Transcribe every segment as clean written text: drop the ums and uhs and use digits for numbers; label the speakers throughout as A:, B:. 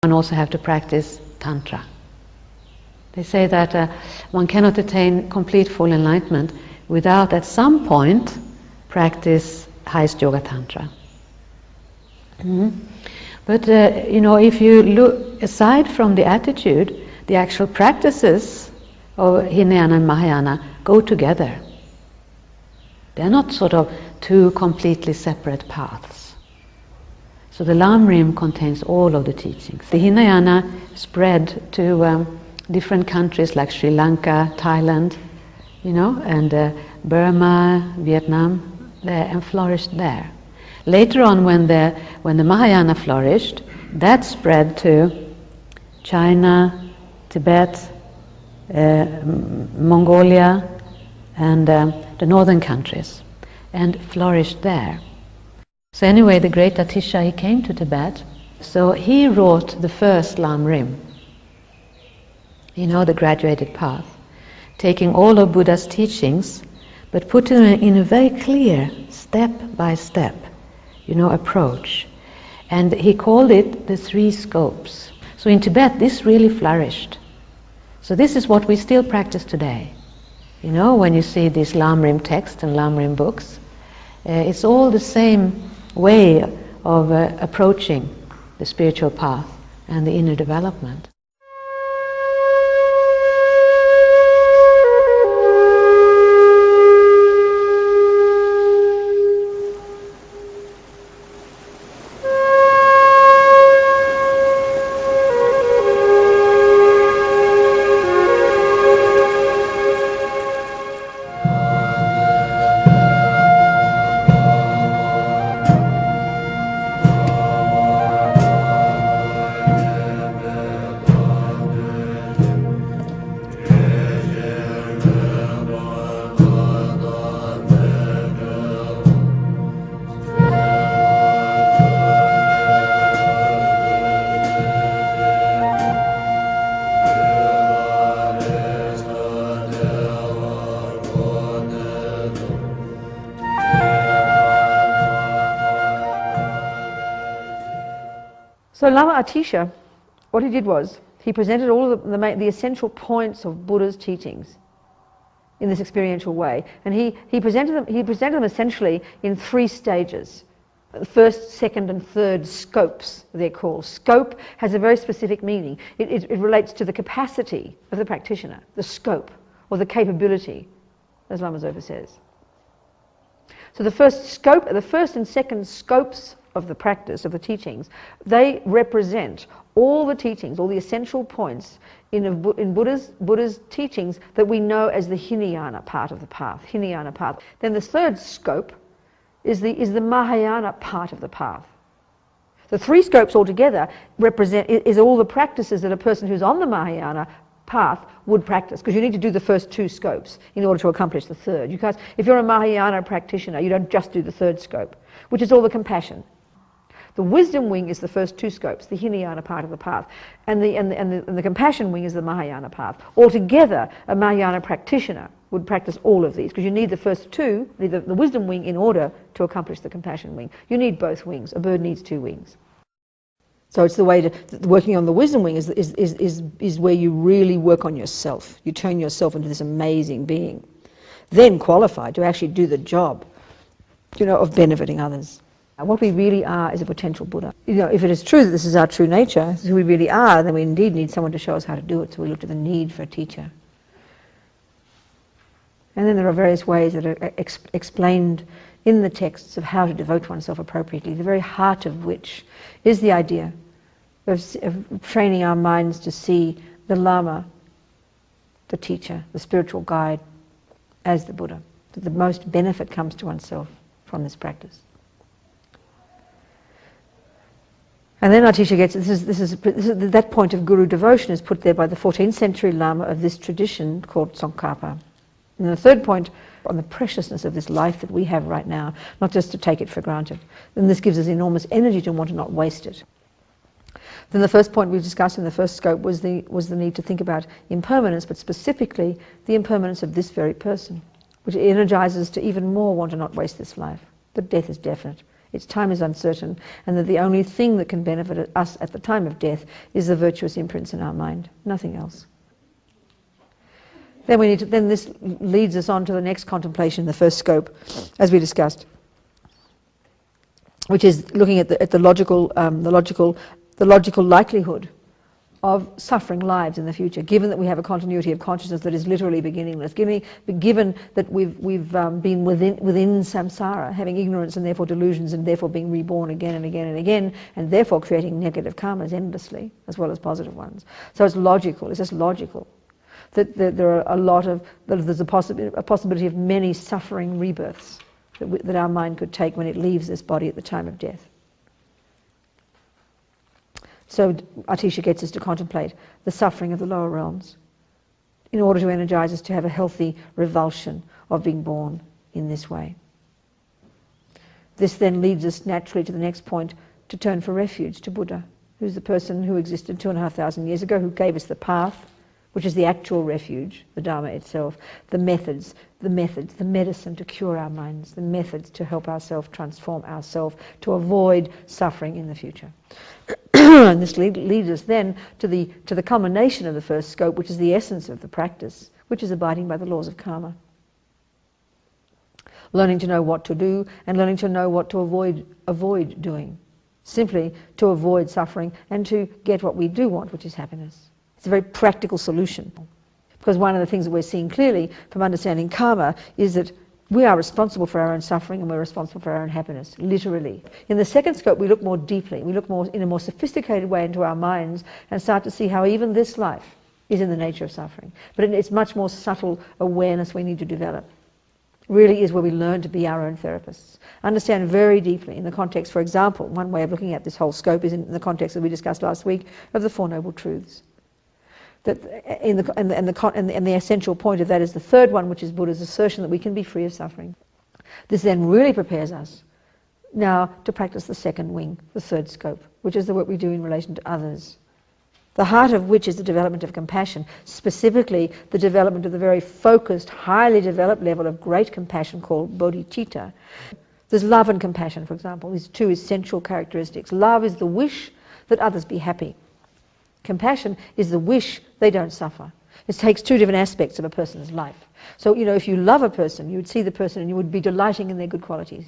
A: One also have to practice Tantra. They say that one cannot attain complete full enlightenment without at some point practice highest Yoga Tantra. But if you look aside from the attitude, the actual practices of Hinayana and Mahayana go together. They're not sort of two completely separate paths. So the Lamrim contains all of the teachings. The Hinayana spread to different countries like Sri Lanka, Thailand, and Burma, Vietnam, and flourished there. Later on, when the Mahayana flourished, that spread to China, Tibet, Mongolia, and the northern countries, and flourished there. So anyway, the great Atisha, he came to Tibet, so he wrote the first Lamrim, the graduated path, taking all of Buddha's teachings, but putting them in a very clear, step-by-step, approach. And he called it the three scopes. So in Tibet, this really flourished. So this is what we still practice today. When you see these Lamrim texts and Lamrim books, it's all the same way of approaching the spiritual path and the inner development.
B: So Lama Atisha, what he did was, he presented all of the essential points of Buddha's teachings in this experiential way. And he presented them essentially in three stages. The first, second and third scopes, they're called. Scope has a very specific meaning. It relates to the capacity of the practitioner, the scope, or the capability, as Lama Zopa says. So the first and second scopes of the practice, of the teachings, they represent all the teachings, all the essential points in Buddha's teachings that we know as the Hinayana part of the path, Hinayana path. Then the third scope is the Mahayana part of the path. The three scopes altogether is all the practices that a person who's on the Mahayana path would practice, because you need to do the first two scopes in order to accomplish the third. If you're a Mahayana practitioner, you don't just do the third scope, which is all the compassion. The wisdom wing is the first two scopes, the Hinayana part of the path, and the compassion wing is the Mahayana path. Altogether, a Mahayana practitioner would practice all of these, because you need the first two, the wisdom wing, in order to accomplish the compassion wing. You need both wings. A bird needs two wings. So it's the way working on the wisdom wing is where you really work on yourself. You turn yourself into this amazing being, then qualified to actually do the job, of benefiting others. What we really are is a potential Buddha. If it is true that this is our true nature, this is who we really are, then we indeed need someone to show us how to do it. So we look to the need for a teacher. And then there are various ways that are explained in the texts of how to devote oneself appropriately, the very heart of which is the idea of training our minds to see the Lama, the teacher, the spiritual guide, as the Buddha. That the most benefit comes to oneself from this practice. And then Atisha gets, that point of guru devotion is put there by the 14th century Lama of this tradition called Tsongkhapa. And the third point on the preciousness of this life that we have right now, not just to take it for granted. And this gives us enormous energy to want to not waste it. Then the first point we discussed in the first scope was the need to think about impermanence, but specifically the impermanence of this very person, which energizes us to even more want to not waste this life. But death is definite. its time is uncertain, and that the only thing that can benefit us at the time of death is the virtuous imprints in our mind, nothing else. Then this leads us on to the next contemplation, the first scope, as we discussed, which is looking at the logical likelihood of suffering lives in the future, given that we have a continuity of consciousness that is literally beginningless, given that we've been within samsara, having ignorance and therefore delusions, and therefore being reborn again and again and again, and therefore creating negative karmas endlessly, as well as positive ones. So it's just logical that there are there's a possibility of many suffering rebirths that our mind could take when it leaves this body at the time of death. So Atisha gets us to contemplate the suffering of the lower realms in order to energize us to have a healthy revulsion of being born in this way. This then leads us naturally to the next point, to turn for refuge to Buddha, who's the person who existed 2,500 years ago, who gave us the path, which is the actual refuge, the Dharma itself, the methods, the medicine to cure our minds, the methods to help ourselves transform ourselves, to avoid suffering in the future. And this leads us then to the culmination of the first scope, which is the essence of the practice, which is abiding by the laws of karma. Learning to know what to do and learning to know what to avoid doing, simply to avoid suffering and to get what we do want, which is happiness. It's a very practical solution, because one of the things that we're seeing clearly from understanding karma is that we are responsible for our own suffering and we're responsible for our own happiness, literally. In the second scope, we look more deeply, we look more in a more sophisticated way into our minds and start to see how even this life is in the nature of suffering. But it's much more subtle awareness we need to develop. Really is where we learn to be our own therapists. Understand very deeply in the context, for example, one way of looking at this whole scope is in the context that we discussed last week of the Four Noble Truths. That the essential point of that is the third one, which is Buddha's assertion that we can be free of suffering. This then really prepares us now to practice the second wing, the third scope, which is the work we do in relation to others. The heart of which is the development of compassion, specifically the development of the very focused, highly developed level of great compassion called bodhicitta. There's love and compassion, for example, these two essential characteristics. Love is the wish that others be happy. Compassion is the wish they don't suffer. It takes two different aspects of a person's life. So, if you love a person, you would see the person and you would be delighting in their good qualities.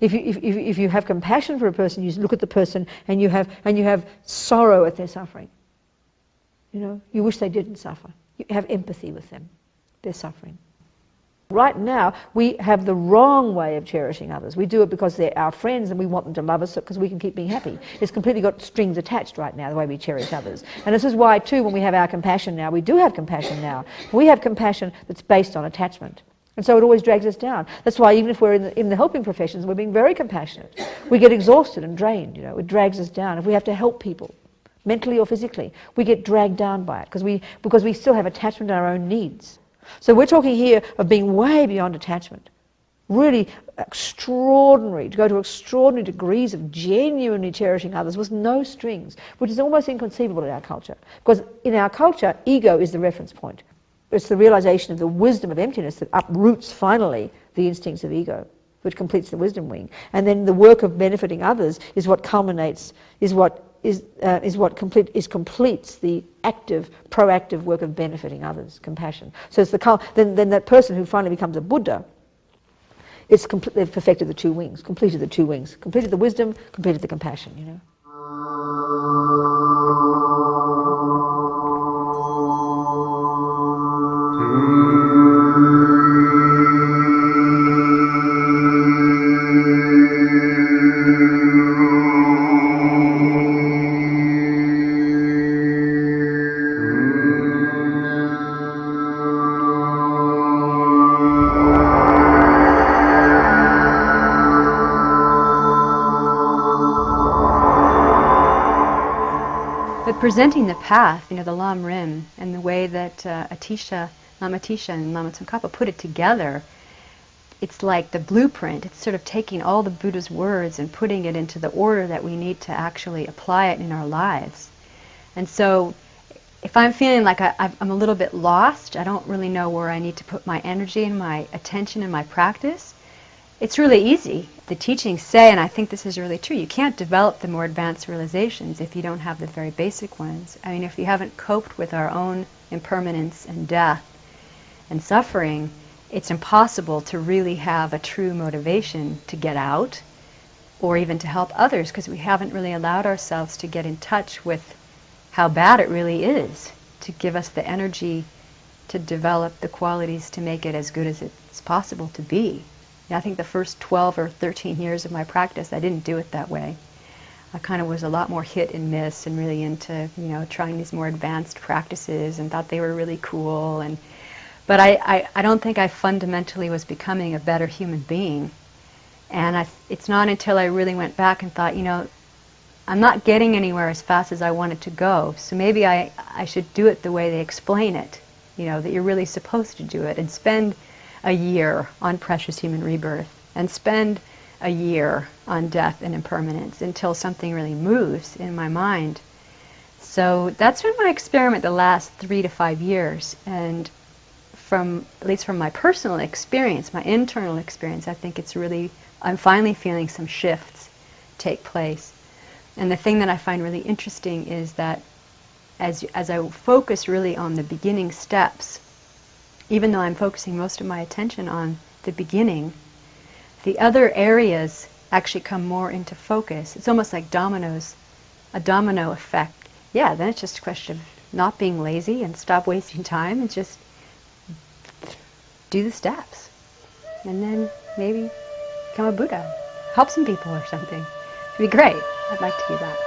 B: If you have compassion for a person, you look at the person and you have sorrow at their suffering. You wish they didn't suffer. You have empathy with them, their suffering. Right now, we have the wrong way of cherishing others. We do it because they're our friends and we want them to love us because we can keep being happy. It's completely got strings attached right now, the way we cherish others. And this is why, too, when we have our compassion now, we do have compassion now. We have compassion that's based on attachment. And so it always drags us down. That's why even if we're in the helping professions, we're being very compassionate. We get exhausted and drained, It drags us down. If we have to help people, mentally or physically, we get dragged down by it because we still have attachment to our own needs. So we're talking here of being way beyond attachment. Really extraordinary, to go to extraordinary degrees of genuinely cherishing others with no strings, which is almost inconceivable in our culture. Because in our culture, ego is the reference point. It's the realization of the wisdom of emptiness that uproots finally the instincts of ego, which completes the wisdom wing. And then the work of benefiting others is what culminates, completes the active, proactive work of benefiting others, compassion. So it's then that person who finally becomes a Buddha, they've perfected the two wings, completed the two wings, completed the wisdom, completed the compassion,
C: Presenting the path, the Lam Rim, and the way that Lama Atisha and Lama Tsongkhapa put it together, it's like the blueprint. It's sort of taking all the Buddha's words and putting it into the order that we need to actually apply it in our lives. And so if I'm feeling like I'm a little bit lost, I don't really know where I need to put my energy and my attention and my practice, it's really easy. The teachings say, and I think this is really true, you can't develop the more advanced realizations if you don't have the very basic ones. I mean, if you haven't coped with our own impermanence and death and suffering, it's impossible to really have a true motivation to get out or even to help others, because we haven't really allowed ourselves to get in touch with how bad it really is, to give us the energy to develop the qualities to make it as good as it's possible to be. I think the first 12 or 13 years of my practice, I didn't do it that way. I kind of was a lot more hit and miss and really into, trying these more advanced practices and thought they were really cool. But I don't think I fundamentally was becoming a better human being. And it's not until I really went back and thought, I'm not getting anywhere as fast as I wanted to go. So maybe I should do it the way they explain it, that you're really supposed to do it, and spend a year on precious human rebirth, and spend a year on death and impermanence until something really moves in my mind. So that's been my experiment the last 3 to 5 years. And at least from my personal experience, my internal experience, I think I'm finally feeling some shifts take place. And the thing that I find really interesting is that as I focus really on the beginning steps, even though I'm focusing most of my attention on the beginning, the other areas actually come more into focus. It's almost like dominoes, a domino effect. Yeah, then it's just a question of not being lazy and stop wasting time and just do the steps. And then maybe become a Buddha, help some people or something. It'd be great. I'd like to do that.